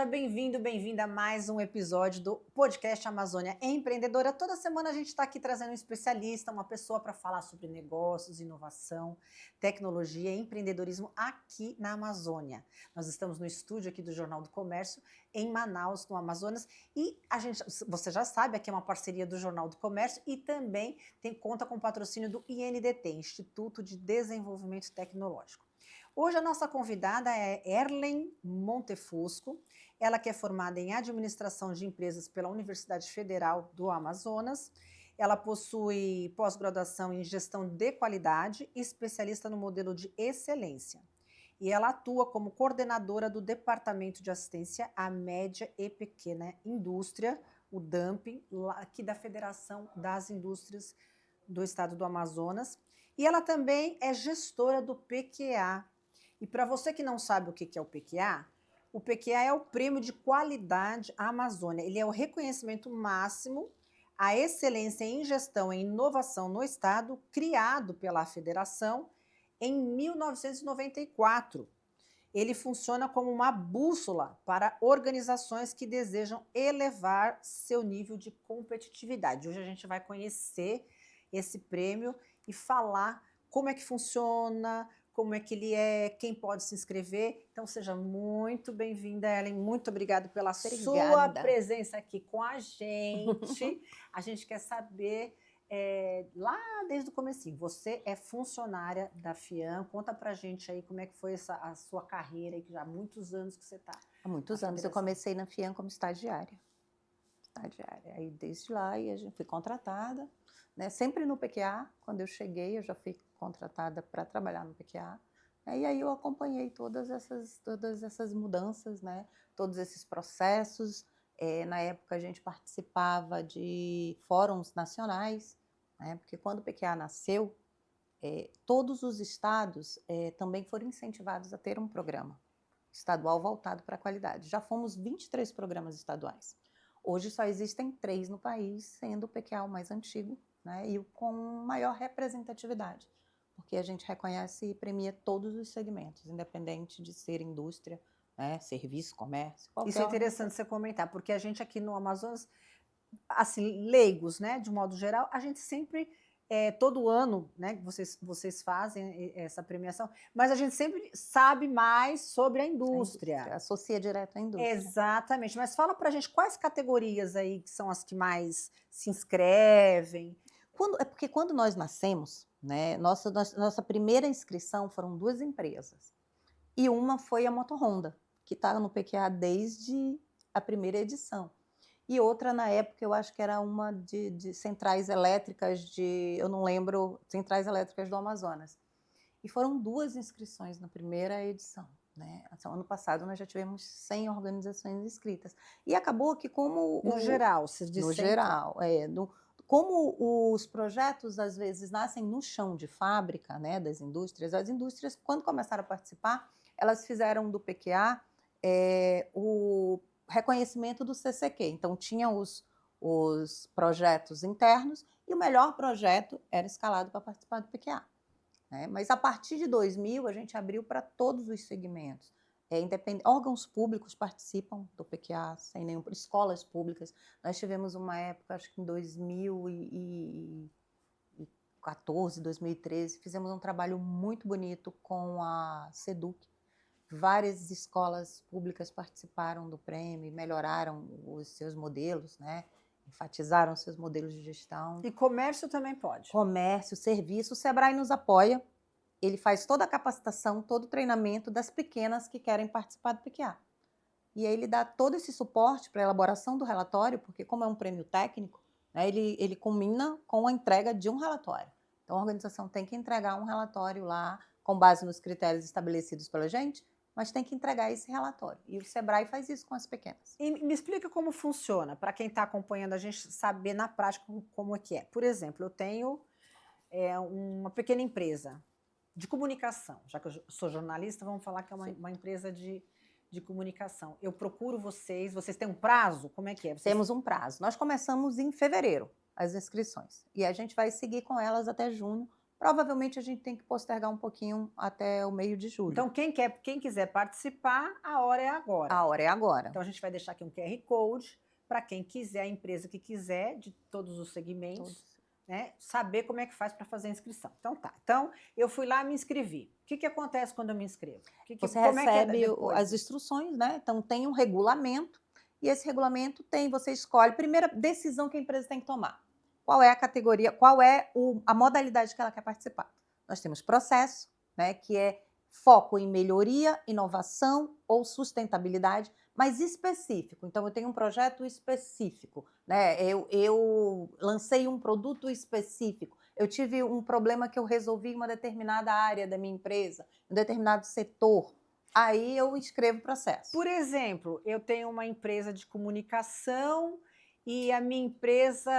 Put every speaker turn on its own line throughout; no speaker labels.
seja bem-vindo, bem-vinda a mais um episódio do podcast Amazônia Empreendedora. Toda semana a gente está aqui trazendo um especialista, uma pessoa para falar sobre negócios, inovação, tecnologia e empreendedorismo aqui na Amazônia. Nós estamos no estúdio aqui do Jornal do Comércio, em Manaus, no Amazonas, e você já sabe, aqui é uma parceria do Jornal do Comércio e também conta com o patrocínio do INDT, Instituto de Desenvolvimento Tecnológico. Hoje a nossa convidada é Erlen Montefusco, ela que é formada em Administração de Empresas pela Universidade Federal do Amazonas, ela possui pós-graduação em Gestão de Qualidade e especialista no modelo de excelência. E ela atua como coordenadora do Departamento de Assistência à Média e Pequena Indústria, o DAMP, aqui da Federação das Indústrias do Estado do Amazonas. E ela também é gestora do PQA. E para você que não sabe o que é o PQA é o Prêmio de Qualidade Amazônia. Ele é o reconhecimento máximo à excelência em gestão e inovação no Estado, criado pela Federação em 1994. Ele funciona como uma bússola para organizações que desejam elevar seu nível de competitividade. Hoje a gente vai conhecer esse prêmio e falar como é que funciona, como é que ele é, quem pode se inscrever. Então, seja muito bem-vinda, Ellen. Muito obrigada pela sua presença aqui com a gente. A gente quer saber, lá desde o comecinho, você é funcionária da FIAM. Conta pra gente aí como é que foi a sua carreira, aí, que já há muitos anos que você está.
Há muitos anos. Eu comecei na FIAM como estagiária. Aí, desde lá, a gente fui contratada, né? Sempre no PQA. Quando eu cheguei, eu já fui contratada para trabalhar no PQA. E aí eu acompanhei todas essas mudanças, né? Todos esses processos. Na época, a gente participava de fóruns nacionais, né? Porque quando o PQA nasceu, todos os estados também foram incentivados a ter um programa estadual voltado para a qualidade. Já fomos 23 programas estaduais. Hoje só existem 3 no país, sendo o PQA o mais antigo, né, e o com maior representatividade, porque a gente reconhece e premia todos os segmentos, independente de ser indústria, né, serviço, comércio, qualquer.
Isso é interessante você comentar, porque a gente aqui no Amazonas, assim, leigos, né, de modo geral, a gente sempre, todo ano, né, vocês fazem essa premiação, mas a gente sempre sabe mais sobre a indústria.
Associa direto à indústria.
Exatamente, mas fala pra gente quais categorias aí que são as que mais se inscrevem.
Porque quando nós nascemos, né, nossa primeira inscrição foram 2 empresas, e uma foi a Moto Honda, que está no PQA desde a primeira edição. E outra, na época, eu acho que era uma de centrais elétricas eu não lembro, centrais elétricas do Amazonas. E foram 2 inscrições na primeira edição, né? Ano passado nós já tivemos 100 organizações inscritas. E acabou que como...
No geral, você disse.
No geral, como os projetos, às vezes, nascem no chão de fábrica, né, das indústrias, as indústrias, quando começaram a participar, elas fizeram do PQA o reconhecimento do CCQ. Então, tinha os projetos internos e o melhor projeto era escalado para participar do PQA. Né? Mas, a partir de 2000, a gente abriu para todos os segmentos. Órgãos públicos participam do PQA, sem nenhum, escolas públicas. Nós tivemos uma época, acho que em 2014, 2013, fizemos um trabalho muito bonito com a SEDUC. Várias escolas públicas participaram do prêmio, melhoraram os seus modelos, né? Enfatizaram seus modelos de gestão.
E comércio também pode?
Comércio, serviço. O Sebrae nos apoia. Ele faz toda a capacitação, todo o treinamento das pequenas que querem participar do PQA. E aí ele dá todo esse suporte para a elaboração do relatório, porque como é um prêmio técnico, né, ele culmina com a entrega de um relatório. Então a organização tem que entregar um relatório lá, com base nos critérios estabelecidos pela gente, mas tem que entregar esse relatório. E o Sebrae faz isso com as pequenas.
E me explica como funciona, para quem está acompanhando a gente saber na prática como é que é. Por exemplo, eu tenho uma pequena empresa de comunicação. Já que eu sou jornalista, vamos falar que é uma empresa de comunicação. Eu procuro vocês têm um prazo? Como é que é?
Temos um prazo. Nós começamos em fevereiro as inscrições e a gente vai seguir com elas até junho provavelmente a gente tem que postergar um pouquinho até o meio de julho.
Então, quem quiser participar, a hora é agora.
A hora é agora.
Então, a gente vai deixar aqui um QR Code para quem quiser, a empresa que quiser, de todos os segmentos, né, saber como é que faz para fazer a inscrição. Então, tá. Então, eu fui lá e me inscrevi. O que acontece quando eu me inscrevo?
Você recebe as instruções, né? Então, tem um regulamento, e esse regulamento você escolhe, primeira decisão que a empresa tem que tomar. Qual é a categoria, qual é a modalidade que ela quer participar. Nós temos processo, né, que é foco em melhoria, inovação ou sustentabilidade, mas específico. Então, eu tenho um projeto específico, né? Eu lancei um produto específico. Eu tive um problema que eu resolvi em uma determinada área da minha empresa, um determinado setor. Aí eu escrevo o processo.
Por exemplo, eu tenho uma empresa de comunicação e a minha empresa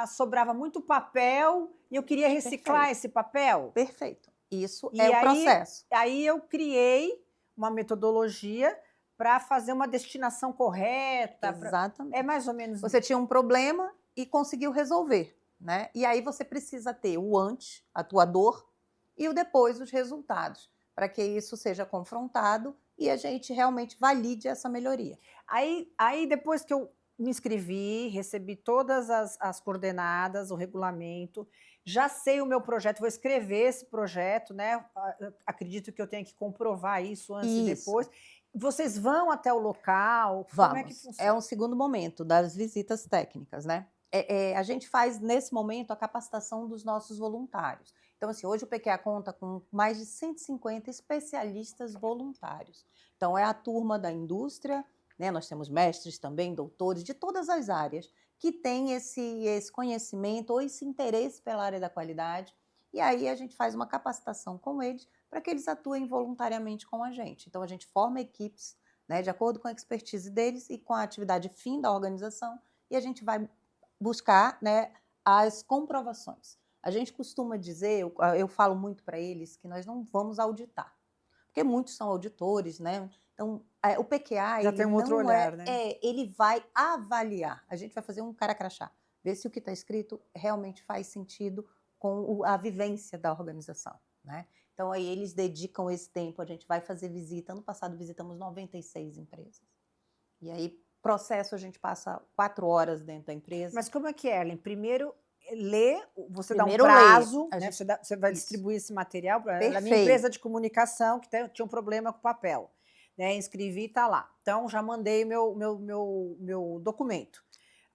sobrava muito papel e eu queria reciclar esse papel.
Perfeito. Isso é o processo.
Aí eu criei uma metodologia para fazer uma destinação correta.
Exatamente.
É mais ou menos
Você tinha um problema e conseguiu resolver, né? E aí você precisa ter o antes, a tua dor, e o depois, os resultados, para que isso seja confrontado e a gente realmente valide essa melhoria.
Aí depois que eu me inscrevi, recebi todas as coordenadas, o regulamento, já sei o meu projeto, vou escrever esse projeto, né? Acredito que eu tenho que comprovar isso antes e depois. Vocês vão até o local?
Vamos.
Como é que funciona?
É um segundo momento das visitas técnicas, né? A gente faz, nesse momento, a capacitação dos nossos voluntários. Então, assim, hoje o PQA conta com mais de 150 especialistas voluntários. Então, é a turma da indústria, né? Nós temos mestres também, doutores, de todas as áreas, que têm esse conhecimento ou esse interesse pela área da qualidade. E aí a gente faz uma capacitação com eles para que eles atuem voluntariamente com a gente. Então, a gente forma equipes, né, de acordo com a expertise deles e com a atividade fim da organização, e a gente vai buscar, né, as comprovações. A gente costuma dizer, eu falo muito para eles, que nós não vamos auditar, porque muitos são auditores, né? Então, o PQA,
já tem um outro olhar, né?
Ele vai avaliar. A gente vai fazer um cara-crachá, ver se o que está escrito realmente faz sentido com a vivência da organização, né? Então, aí eles dedicam esse tempo, a gente vai fazer visita. Ano passado visitamos 96 empresas. E aí, processo, a gente passa 4 horas dentro da empresa.
Mas como é que é, Ellen? Primeiro, você
Primeiro
dá um prazo,
lê.
né? Você vai distribuir esse material para a minha
Perfeito.
empresa de comunicação que tinha um problema com o papel. Né? Inscrevi e está lá. Então, já mandei meu documento.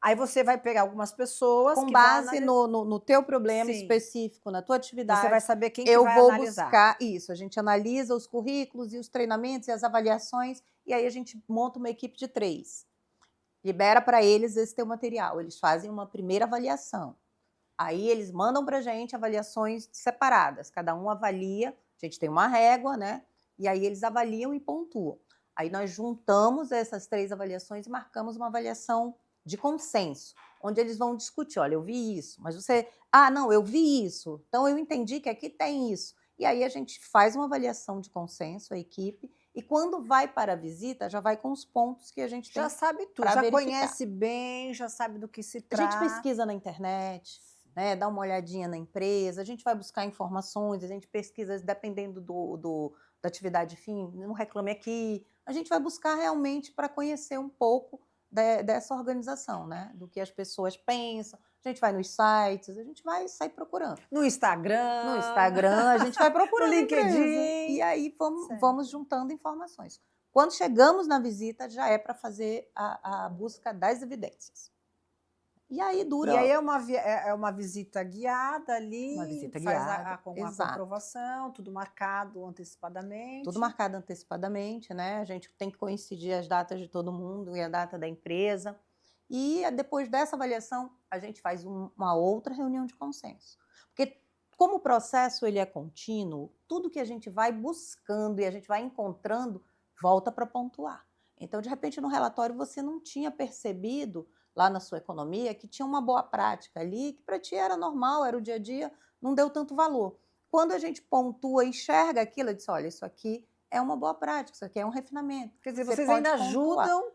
Aí você vai pegar algumas pessoas
com base no teu problema específico, na tua atividade.
Você vai saber quem que vai analisar.
Eu vou buscar isso. A gente analisa os currículos e os treinamentos e as avaliações, e aí a gente monta uma equipe de 3. Libera para eles esse teu material. Eles fazem uma primeira avaliação. Aí eles mandam para a gente avaliações separadas. Cada um avalia, a gente tem uma régua, né? E aí eles avaliam e pontuam. Aí nós juntamos essas 3 avaliações e marcamos uma avaliação de consenso, onde eles vão discutir, olha, eu vi isso, mas você, não, eu vi isso, então eu entendi que aqui tem isso. E aí a gente faz uma avaliação de consenso, a equipe, e quando vai para a visita, já vai com os pontos que a gente tem.
Já sabe tudo, já conhece bem, já sabe do que se trata.
A gente pesquisa na internet, né, dá uma olhadinha na empresa, a gente vai buscar informações, a gente pesquisa dependendo da atividade fim, não reclame aqui, a gente vai buscar realmente para conhecer um pouco dessa organização, né? Do que as pessoas pensam. A gente vai nos sites, a gente vai sair procurando.
No Instagram,
a gente vai procurando.
No LinkedIn.
E aí vamos juntando informações. Quando chegamos na visita, já é para fazer a busca das evidências. E aí dura...
E aí é uma visita guiada ali,
uma visita
faz
guiada,
a comprovação, tudo marcado antecipadamente.
Tudo marcado antecipadamente, né? A gente tem que coincidir as datas de todo mundo e a data da empresa. E depois dessa avaliação, a gente faz uma outra reunião de consenso. Porque como o processo ele é contínuo, tudo que a gente vai buscando e a gente vai encontrando, volta para pontuar. Então, de repente, no relatório você não tinha percebido lá na sua economia, que tinha uma boa prática ali, que para ti era normal, era o dia a dia, não deu tanto valor. Quando a gente pontua, enxerga aquilo, eu disse, olha, isso aqui é uma boa prática, isso aqui é um refinamento.
Quer dizer, vocês ainda ajudam...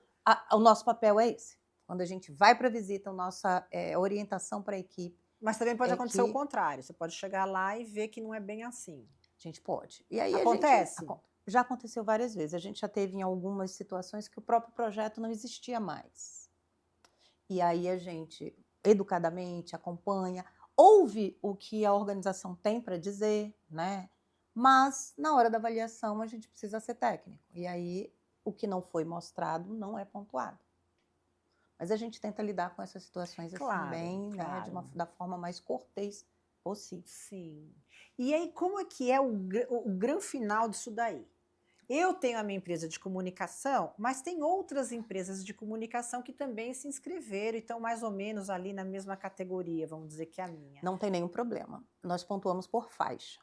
O nosso papel é esse. Quando a gente vai para a visita, a nossa orientação para a equipe
Mas também pode
é
acontecer o
que
contrário. Você pode chegar lá e ver que não é bem assim.
a gente pode. E aí
Acontece?
já aconteceu várias vezes. A gente já teve em algumas situações que o próprio projeto não existia mais. E aí a gente, educadamente, acompanha, ouve o que a organização tem para dizer, né? Mas, na hora da avaliação, a gente precisa ser técnico. E aí, o que não foi mostrado não é pontuado. Mas a gente tenta lidar com essas situações assim
Claro,
bem, né,
claro.
da forma mais cortês possível.
Sim. E aí, como é que é o grande final disso daí? Eu tenho a minha empresa de comunicação, mas tem outras empresas de comunicação que também se inscreveram e estão mais ou menos ali na mesma categoria, vamos dizer, que a minha.
Não tem nenhum problema. Nós pontuamos por faixa.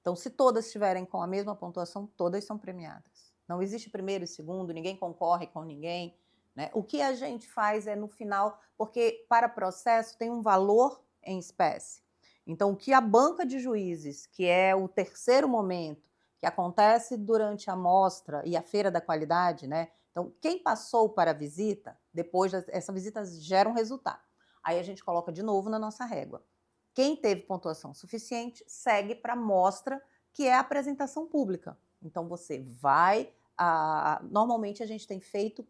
Então, se todas estiverem com a mesma pontuação, todas são premiadas. Não existe primeiro e segundo, ninguém concorre com ninguém, né? O que a gente faz é no final, porque para processo tem um valor em espécie. Então, o que a banca de juízes, que é o terceiro momento, que acontece durante a mostra e a feira da qualidade, né? Então, quem passou para a visita, depois essa visita gera um resultado. Aí a gente coloca de novo na nossa régua. Quem teve pontuação suficiente segue para a mostra, que é a apresentação pública. Então, você vai. Normalmente a gente tem feito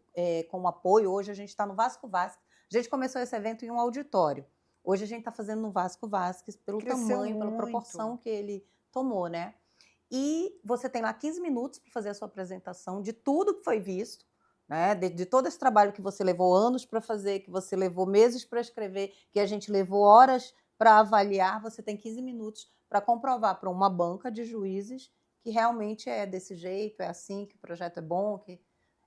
com apoio, hoje a gente está no Vasco Vasques. A gente começou esse evento em um auditório. Hoje a gente está fazendo no Vasco Vasques, pelo
Cresceu
tamanho, pela
muito.
proporção que ele tomou, né? E você tem lá 15 minutos para fazer a sua apresentação de tudo que foi visto, né? De todo esse trabalho que você levou anos para fazer, que você levou meses para escrever, que a gente levou horas para avaliar. Você tem 15 minutos para comprovar para uma banca de juízes que realmente é desse jeito, é assim, que o projeto é bom, que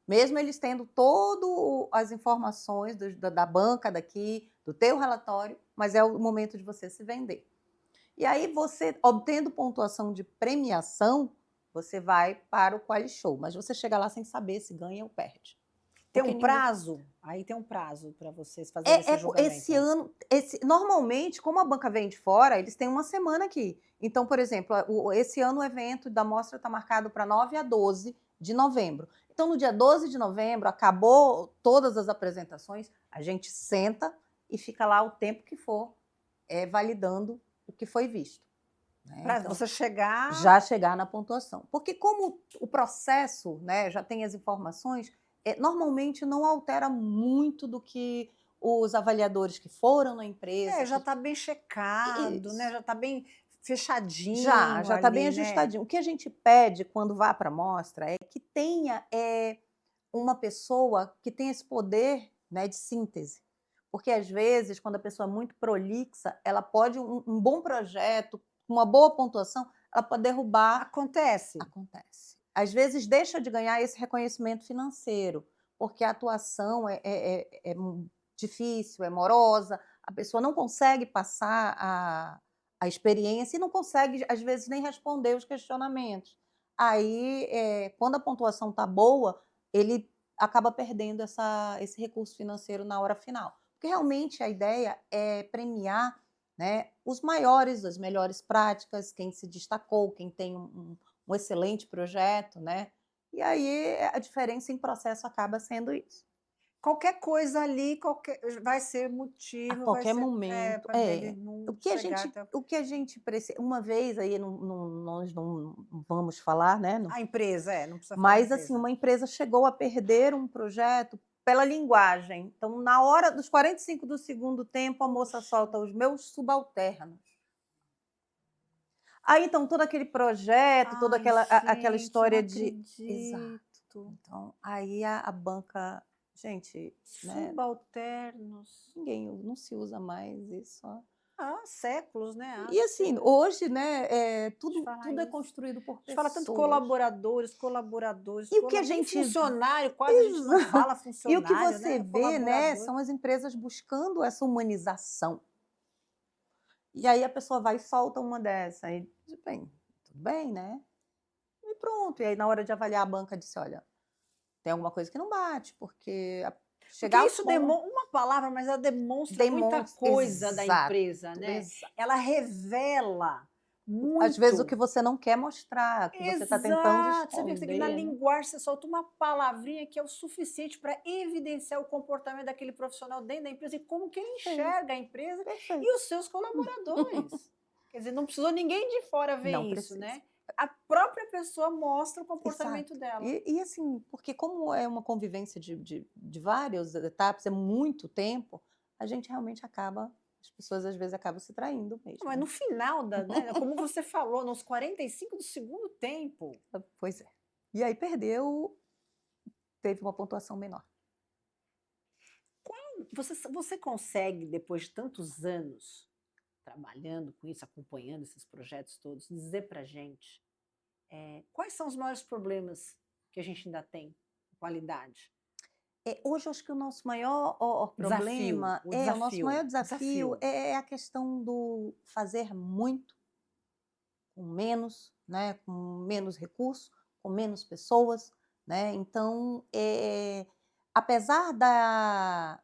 mesmo eles tendo todas as informações da banca daqui, do teu relatório, mas é o momento de você se vender. E aí você, obtendo pontuação de premiação, você vai para o quali show, mas você chega lá sem saber se ganha ou perde.
Tem
Porque
um
ninguém...
prazo? Aí tem um prazo para vocês fazerem esse julgamento.
Esse ano, normalmente, como a banca vem de fora, eles têm uma semana aqui. Então, por exemplo, esse ano o evento da mostra está marcado para 9 a 12 de novembro. Então, no dia 12 de novembro, acabou todas as apresentações, a gente senta e fica lá o tempo que for validando o que foi visto. Né?
Para
Então,
você chegar...
já chegar na pontuação. Porque como o processo, né, já tem as informações, normalmente não altera muito do que os avaliadores que foram na empresa...
já está bem checado, né? Já está bem fechadinho
Já está bem
ali,
ajustadinho.
né?
O que a gente pede quando vá para a mostra é que tenha uma pessoa que tenha esse poder, né, de síntese. Porque, às vezes, quando a pessoa é muito prolixa, ela pode, um bom projeto, uma boa pontuação, ela pode derrubar...
Acontece.
Acontece. Às vezes deixa de ganhar esse reconhecimento financeiro, porque a atuação é difícil, é morosa, a pessoa não consegue passar a experiência e não consegue, às vezes, nem responder os questionamentos. Aí, quando a pontuação está boa, ele acaba perdendo esse recurso financeiro na hora final. Porque realmente a ideia é premiar, né, os maiores, as melhores práticas, quem se destacou, quem tem um excelente projeto, né? E aí a diferença em processo acaba sendo isso.
Qualquer coisa ali vai ser
A
motivo, vai
qualquer
ser
momento.
para dele não chegar até...
O que a gente precisa, uma vez aí nós não vamos falar, né?
A empresa, não precisa falar a
Mas assim,
empresa.
uma empresa chegou a perder um projeto pela linguagem. Então, na hora dos 45 do segundo tempo, a moça solta os meus subalternos. Aí, então, todo aquele projeto, toda aquela história de... Exato. Então, aí a banca... Gente, né?
Subalternos.
Ninguém, não se usa mais isso.
Há séculos, né?
E assim, hoje, né, tudo é
isso.
construído por
A gente
pessoas.
fala tanto colaboradores,
E o que a gente...
funcionário, quase a gente não fala funcionário,
E o que você
né?
vê, né, são as empresas buscando essa humanização. E aí a pessoa vai e solta uma dessa. Aí, bem, tudo bem, né? E pronto. E aí, na hora de avaliar, a banca disse, olha, tem alguma coisa que não bate, porque...
Porque isso demonstra uma palavra, mas ela demonstra muita coisa da empresa, né?
Exato.
Ela revela Muito.
Às vezes o que você não quer mostrar, que você está tentando
Exato. Você vê que na
esconder, né?
linguagem você solta uma palavrinha que é o suficiente para evidenciar o comportamento daquele profissional dentro da empresa e como que ele
Perfeito,
enxerga a empresa e
perfeito.
os seus colaboradores. Quer dizer, não precisou ninguém de fora ver
Não
isso,
precisa.
né? A própria pessoa mostra o comportamento
Exato.
dela.
E assim, porque como é uma convivência de várias etapas, é muito tempo, a gente realmente acaba, as pessoas às vezes acabam se traindo mesmo,
Mas
né?
no final da, né, como você falou, nos 45 do segundo tempo,
Pois é. E aí perdeu, teve uma pontuação menor.
você consegue, depois de tantos anos trabalhando com isso, acompanhando esses projetos todos, dizer pra gente quais são os maiores problemas que a gente ainda tem com qualidade?
Hoje eu acho que o nosso maior
Desafio,
problema
o
o nosso
desafio,
maior desafio
desafio.
é a questão do fazer muito com menos, né, com menos recurso, com menos pessoas, né, então, apesar da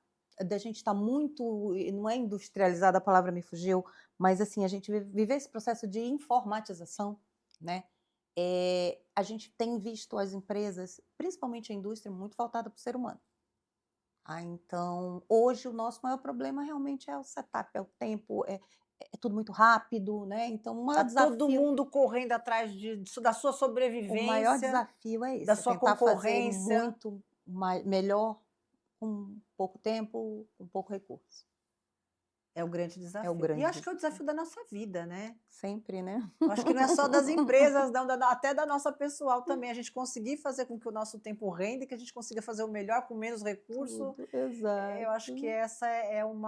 gente estar muito, e não é industrializada, a palavra me fugiu, mas assim, a gente viver esse processo de informatização, né, a gente tem visto as empresas, principalmente a indústria, muito voltada para o ser humano. Então, hoje o nosso maior problema realmente é o setup, é o tempo, é tudo muito rápido, né, então o
Tá
maior
todo
desafio
mundo correndo atrás da sua
o maior
sobrevivência,
desafio é
da
esse, é
sua
tentar fazer
concorrência.
muito melhor com pouco tempo, com pouco recurso.
É o grande
É o
desafio. E eu
grande
acho que é o
desafio.
desafio da nossa vida, né?
Sempre, né.
Eu acho que não é só das empresas, não, até da nossa pessoal também. A gente conseguir fazer com que o nosso tempo renda e que a gente consiga fazer o melhor com menos recurso.
Tudo,
Eu acho que
exato.
essa é um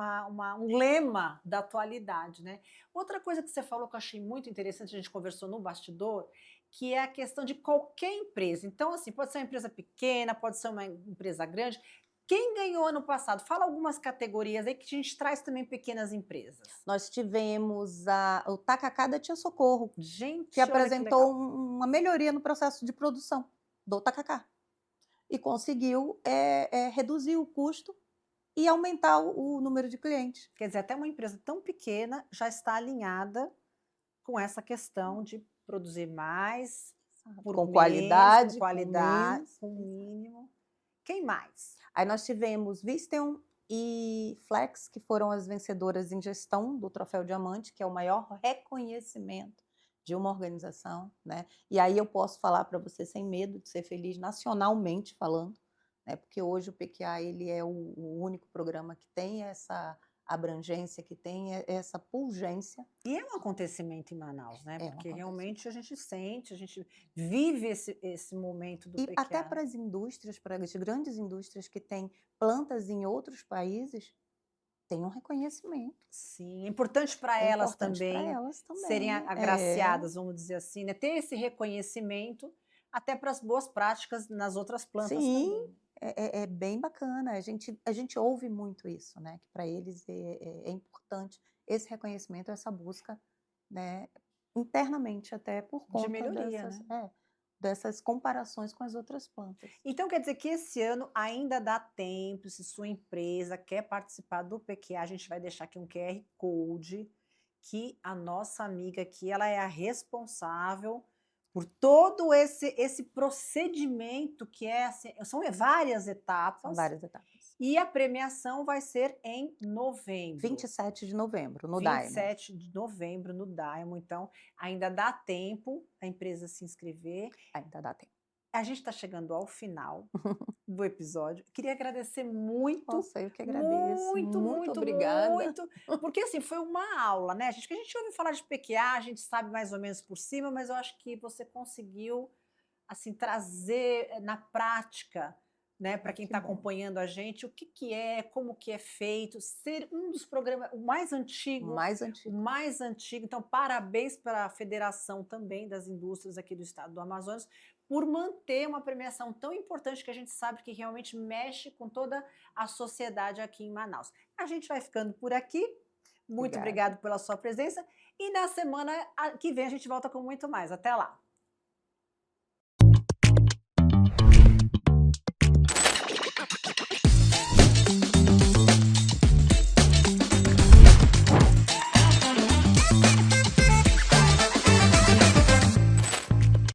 lema da atualidade, né? Outra coisa que você falou que eu achei muito interessante, a gente conversou no bastidor, que é a questão de qualquer empresa. Então, assim, pode ser uma empresa pequena, pode ser uma empresa grande. Quem ganhou ano passado? Fala algumas categorias aí que a gente traz também pequenas empresas.
Nós tivemos o Tacacá da Tia Socorro, que
Gente, olha que
apresentou
legal.
uma melhoria no processo de produção do tacacá e conseguiu, reduzir o custo e aumentar o número de clientes.
Quer dizer, até uma empresa tão pequena já está alinhada com essa questão de produzir mais
Exato.
por
Com
menos, com
qualidade, com
qualidade,
menos.
com mínimo. Quem mais?
Aí nós tivemos Vistem e Flex, que foram as vencedoras em gestão do Troféu Diamante, que é o maior reconhecimento de uma organização, né. E aí eu posso falar para você sem medo de ser feliz nacionalmente falando, né, porque hoje o PQA ele é o único programa que tem essa abrangência, que tem essa pulgência.
E é um acontecimento em Manaus, né?
É um
Porque
acontecimento.
realmente a gente sente, a gente vive esse momento do
E até
PQA.
para as indústrias, para as grandes indústrias que têm plantas em outros países, tem um reconhecimento.
Sim, é importante para
É
elas
importante para
também
elas
serem
também.
agraciadas, vamos dizer assim, né? Ter esse reconhecimento até para as boas práticas nas outras plantas
Sim,
também.
é bem bacana. A gente ouve muito isso, né, que para eles é importante esse reconhecimento, essa busca, né, internamente até por
De
conta
melhoria, né?
dessas comparações com as outras plantas.
Então quer dizer que esse ano ainda dá tempo, se sua empresa quer participar do PQA, a gente vai deixar aqui um QR Code, que a nossa amiga aqui, ela é a responsável por todo esse procedimento que é assim, são várias
São
etapas,
várias etapas.
e a premiação vai ser em novembro.
27 de novembro, no Diamond.
27 de novembro no Diamond, então ainda dá tempo a empresa se inscrever.
Ainda dá tempo.
A gente está chegando ao final do episódio. Queria agradecer muito,
Nossa, eu que agradeço.
muito,
Muito
muito,
obrigada.
muito, porque assim foi uma aula, né? Que a gente ouve falar de PQA, a gente sabe mais ou menos por cima, mas eu acho que você conseguiu assim trazer na prática, né, para
Ai,
quem
que
está
bom.
acompanhando a gente, o que que é, como que é feito, ser um dos programas, o mais antigo,
Mais
o
antigo.
mais antigo. Então, parabéns para a Federação também das Indústrias aqui do Estado do Amazonas por manter uma premiação tão importante que a gente sabe que realmente mexe com toda a sociedade aqui em Manaus. A gente vai ficando por aqui. Muito
Obrigada.
obrigado pela sua presença e na semana que vem a gente volta com muito mais. Até lá!